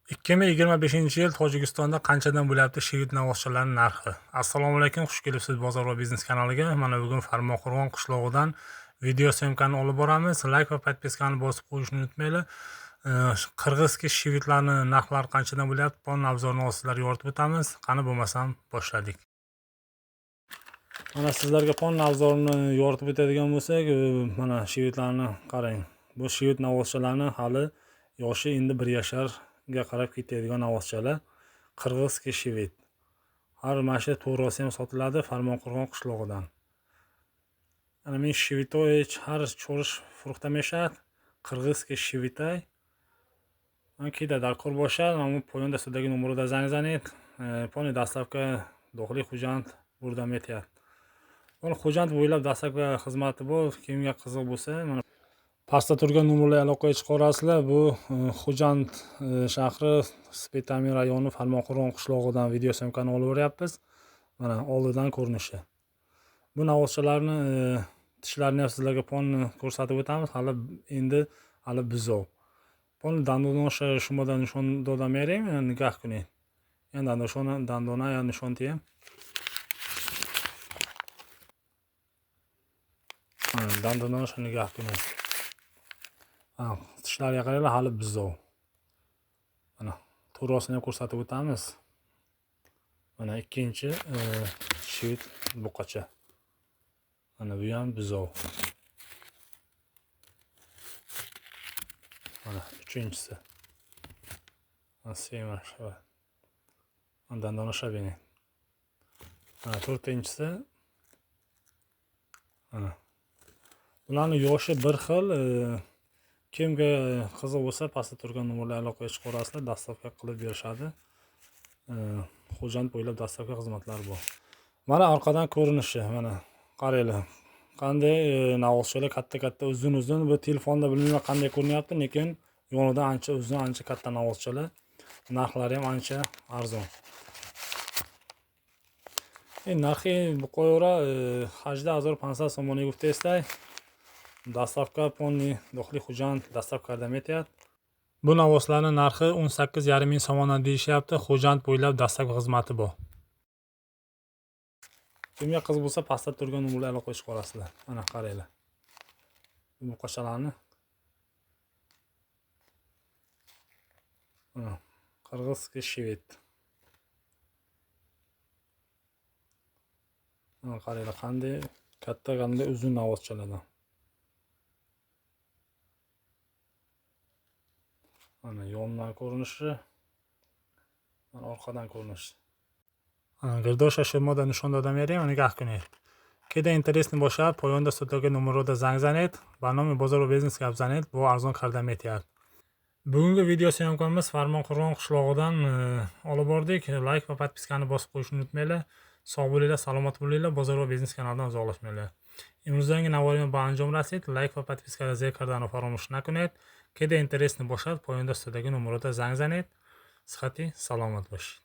2025-yil Tojikistonda qanchadan bo'lyapti shivit navozchalari narxi? Assalomu alaykum, xush kelibsiz Bozor va biznes kanaliga. Mana bugun Farmonqo'rg'on qishlog'idan video syomkani olib boramiz. Like va podpiskani bosib qo'yishni unutmanglar. Qirg'izki shivitlarning narxlari qanchadan bo'lyapti? Bu navzorini sizlarga yoritib o'tamiz. Qani bo'lmasam boshladik. Mana sizlarga pon navzorini yoritib o'tadigan bo'lsak, mana shivitlarni qarang. Bu shivit navozchalarni hali yoshi endi 1 yasharga qarab ketadigan navozchalar. Qirg'izki shivit. Har mana shu to'g'risi ham sotiladi Farmonqo'rg'on qishlog'idan. Ana men shivitoy har cho'rish fruxta meshad qirg'izki shivitay. Ankida darkor boshad, ama poyonda sudagi numeroda zang zanit. Poni dastlabki do'xli xo'jand buradan metyapti. Buni xo'jand bo'ylab dastlabki xizmati bor, kimga qiziq bo'lsa, mana pastda turgan nomerlarga aloqaga chiqarasizlar. Bu Xo'jand shahri Spetamin rayoni Farmonqo'rg'on qishlog'idan video syomkani olib boryapmiz. Mana oldidan ko'rinishi. Bu navozchalarni tishlarini ham sizlarga ponni ko'rsatib o'tamiz. Hali buzov. Ponni dandonosha shumada nishon dodam bering, nigah kuning. Endi dandona ya nishon tiyam. Dandonosha nigah kuning. Tishlariga qaranglar, hali buzov. Mana to'g'risini ham ko'rsatib o'tamiz. Mana ikkinchi shivit buqacha. Mana bu ham buzov. Mana uchinchisi. Mana shu. Dandona shabini. Mana to'rtinchisi. Mana. Ularning yoshi bir xil. Kimga qiziq bo'lsa, pastda turgan nomerlarga aloqaga chiqarasizlar, dastlabki qilib berishadi. Xo'jand bo'ylab dastlabki xizmatlar bor. Mana orqadan ko'rinishi, mana qaranglar. Qanday navozchalar katta uzun. Bu telefonda bilmayman qanday ko'rinyapti, lekin yonida ancha uzun, ancha katta navozchalar. Narxlari ham ancha arzon. Narxi bu qo'yora 18500 so'mga guftestay. Dastlabki ponni do'xli xo'jand dastlabki qadam etyapti. Bu navozlarning narxi 18,5 ming so'mdan deyishyapti. Xo'jand bo'ylab dastlabki xizmati bor. Kimga qiziq bo'lsa, pastda turgan nomerlarga aloqaga chiqarasizlar. Mana qaranglar. Bu qo'shalarni. Qirg'izki shivit. Mana qaranglar, qanday katta, qanday uzun navozchalardan. Mana yondan ko'rinishi, mana orqadan ko'rinishi. Girdosha shumada nishonda odam bering, mana nigah kuning. Keda interesni boshab, poyonda sudagi nomeroda zang zanit, barnomi bozor va biznes gap zanit, bu arzon qardam etyapti. Bugungi video syomkamiz Farmonqo'rg'on qishlog'idan olib bordik. Like va podpiskani bosib qo'yishni unutmanglar. Sog' bo'linglar, salomat bo'linglar, bozor va biznes kanalidan uzoqlashmanglar. Imrozangi navoiyni ba anjom rasid, like va podpiskada zekardan faromӯш накунед. Кеда интересни бошад, поёнда студияги номерода занг занед. Сихати саломат бошед.